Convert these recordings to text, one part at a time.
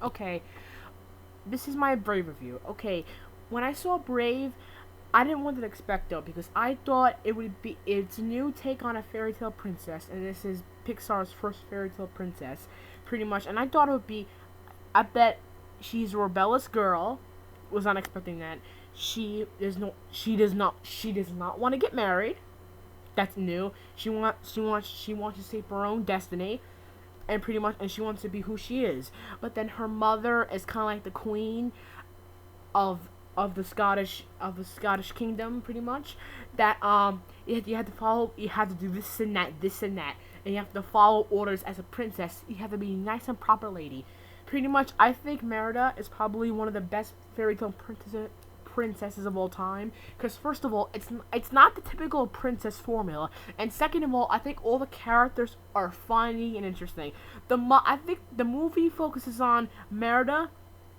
Okay, this is my Brave review. Okay, when I saw Brave, I didn't want to expect though because I thought it would be it's a new take on a fairy tale princess, and this is Pixar's first fairy tale princess, pretty much. And I thought it would be, I bet she's a rebellious girl. Was not expecting that. She does not want to get married. That's new. She wants to shape her own destiny, and pretty much, and she wants to be who she is. But then her mother is kind of like the queen of the Scottish kingdom, pretty much. That you had to follow, you had to do this and that, and you have to follow orders as a princess. You have to be a nice and proper lady. Pretty much, I think Merida is probably one of the best fairy tale princesses of all time. Because first of all, it's not the typical princess formula, and second of all, I think all the characters are funny and interesting. I think the movie focuses on Merida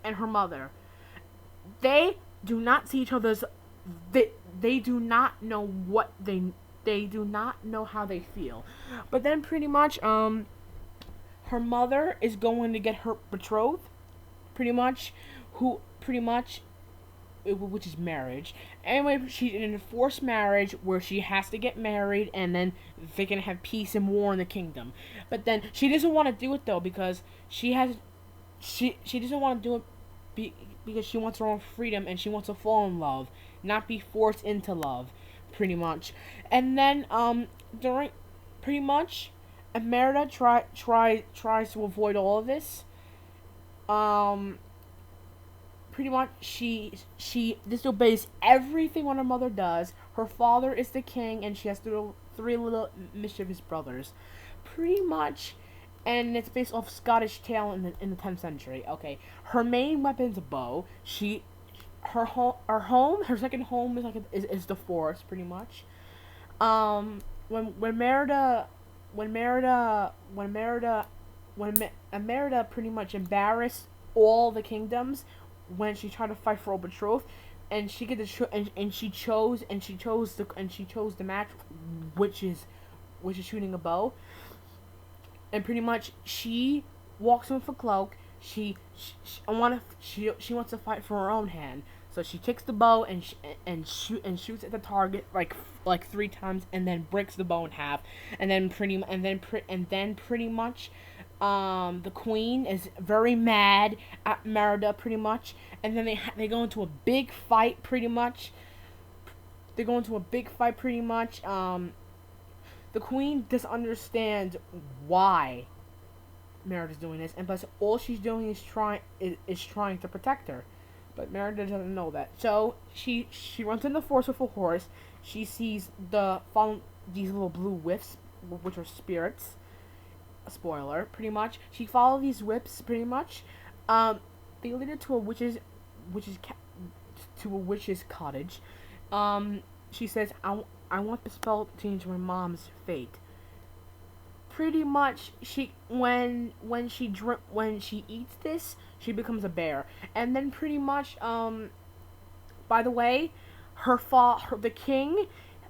and her mother. They do not see each other's. They do not know what they do not know how they feel. But then pretty much her mother is going to get her betrothed, pretty much, who pretty much, which is marriage. Anyway, she's in a forced marriage where she has to get married, and then they can have peace and war in the kingdom. But then she doesn't want to do it though because she doesn't want to do it because she wants her own freedom and she wants to fall in love, not be forced into love, pretty much. And then during pretty much, Merida tries to avoid all of this. Pretty much she disobeys everything what her mother does. Her father is the king, and she has three little mischievous brothers, pretty much. And it's based off Scottish tale in the 10th century. Okay, her main weapon's a bow. Her second home is the forest, pretty much. When Merida pretty much embarrassed all the kingdoms when she tried to fight for a betrothed, and she get and she chose the match, which is shooting a bow. And pretty much she walks in with a cloak. She wants to fight for her own hand. So she takes the bow and shoots at the target like 3 times, and then breaks the bow in half. And then pretty much, the queen is very mad at Merida, pretty much. And then they go into a big fight, pretty much. The queen doesn't understand why Merida's doing this, and plus all she's doing is trying to protect her. But Merida doesn't know that. So she runs in the forest with a horse. She sees these little blue wisps, which are spirits. A spoiler, pretty much. She follows these whips, pretty much. They lead her to a witch's cottage. She says, I want the spell to change my mom's fate. Pretty much, when she eats this, she becomes a bear. And then pretty much, by the way, the king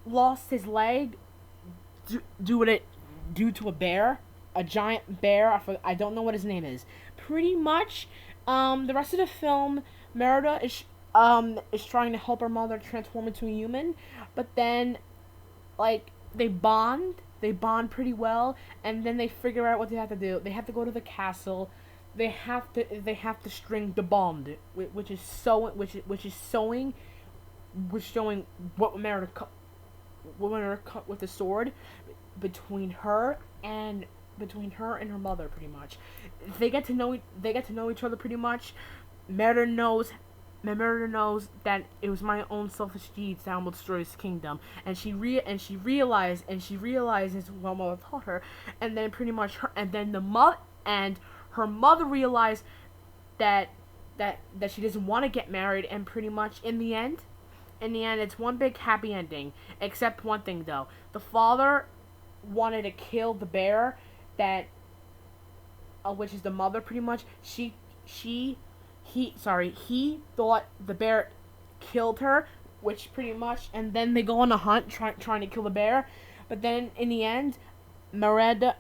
lost his leg due to a bear, a giant bear. I don't know what his name is. Pretty much, the rest of the film, Merida is trying to help her mother transform into a human, but then, like, they bond pretty well, and then they figure out what they have to do. They have to go to the castle. They have to string the bond, which is showing what Merida cut with the sword between her and her mother, pretty much. They get to know each other, pretty much. Merida knows that it was my own selfish deeds that will destroy his kingdom, and she realizes what mother taught her, and then pretty much her mother realized that she doesn't want to get married, and pretty much in the end, it's one big happy ending, except one thing though. The father wanted to kill the bear which is the mother, pretty much. He thought the bear killed her, which pretty much, and then they go on a hunt trying to kill the bear, but then in the end, Merida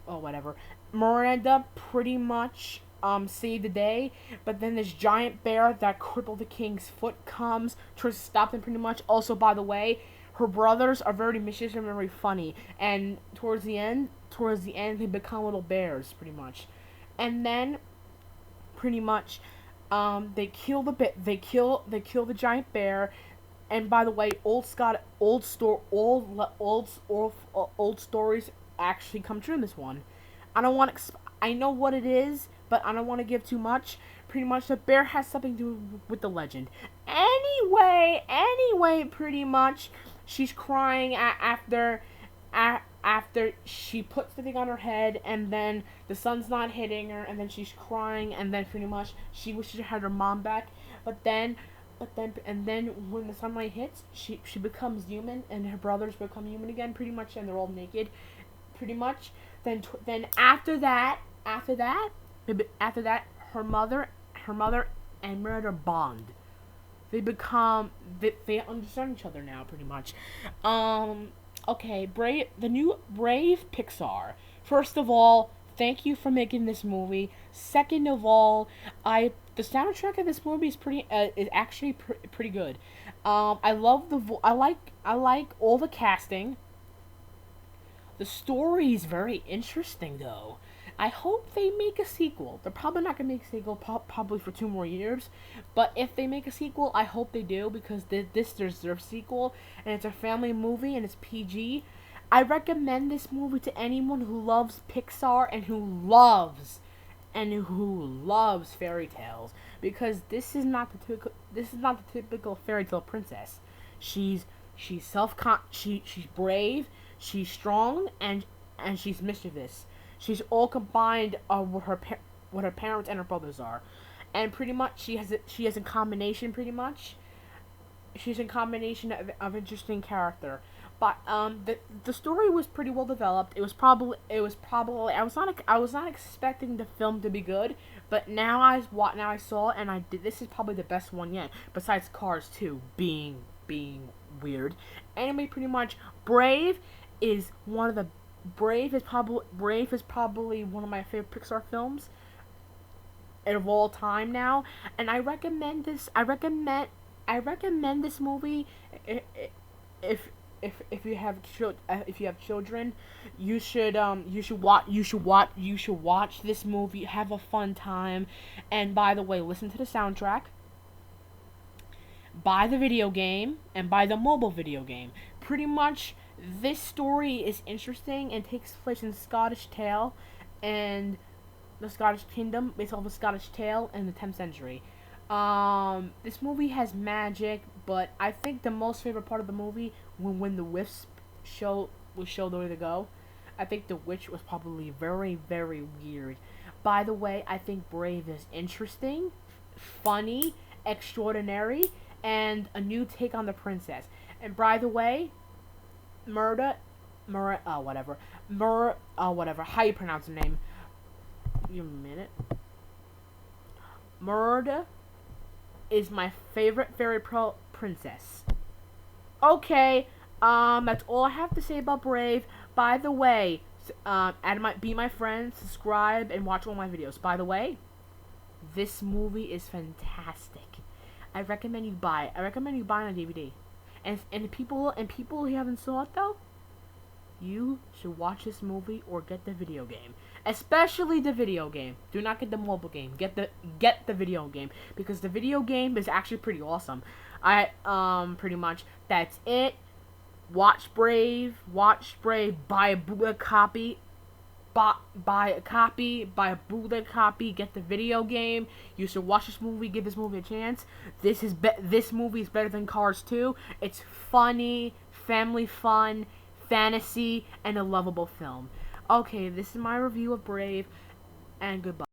oh whatever, Miranda pretty much saved the day, but then this giant bear that crippled the king's foot comes, tries to stop them pretty much. Also, by the way, her brothers are very mischievous and very funny, and towards the end, they become little bears pretty much, and then pretty much they kill the giant bear. And by the way, old stories actually come true in this one. I know what it is, but I don't want to give too much. Pretty much, the bear has something to do with the legend. Anyway, pretty much, she's crying after she puts the thing on her head, and then the sun's not hitting her, and then she's crying, and then pretty much she wishes she had her mom back, but then when the sunlight hits, she becomes human, and her brothers become human again, pretty much, and they're all naked, pretty much. Then after that, her mother and Merida bond. They understand each other now, pretty much. Okay, the new Brave Pixar. First of all, thank you for making this movie. Second of all, the soundtrack of this movie is actually pretty good. I like all the casting. The story is very interesting, though. I hope they make a sequel. They're probably not gonna make a sequel, probably for 2 more years. But if they make a sequel, I hope they do, because this deserves a sequel, and it's a family movie and it's PG. I recommend this movie to anyone who loves Pixar and who loves fairy tales, because this is not the typical fairy tale princess. She's brave, she's strong, and she's mischievous. She's all combined what her parents and her brothers are, and pretty much she has a combination. Pretty much, she's a combination of interesting character. But the story was pretty well developed. It was probably I was not expecting the film to be good, but now I saw it, and this is probably the best one yet, besides Cars 2 being weird. Anyway, pretty much, Brave is probably one of my favorite Pixar films of all time now, and I recommend this movie if you have children. You should watch this movie. Have a fun time. And by the way, listen to the soundtrack, buy the video game, and buy the mobile video game. Pretty much, this story is interesting and takes place in Scottish Tale and the Scottish Kingdom. It's all the Scottish Tale in the 10th century. This movie has magic, but I think the most favorite part of the movie when the wisp was showed the way to go. I think the witch was probably very, very weird. By the way, I think Brave is interesting, funny, extraordinary, and a new take on the princess. And by the way, Merida, whatever, how you pronounce her name? Give me a minute. Merida is my favorite fairy princess. Okay, that's all I have to say about Brave. By the way, be my friend, subscribe, and watch all my videos. By the way, this movie is fantastic. I recommend you buy it. I recommend you buy it on DVD. And people who haven't saw it though, you should watch this movie or get the video game. Especially the video game. Do not get the mobile game. Get the video game, because the video game is actually pretty awesome. Pretty much that's it. Watch Brave. Buy a bootleg copy. Buy a bootleg copy. Get the video game. You should watch this movie. Give this movie a chance. This movie is better than Cars 2. It's funny, family fun, fantasy, and a lovable film. Okay, this is my review of Brave, and goodbye.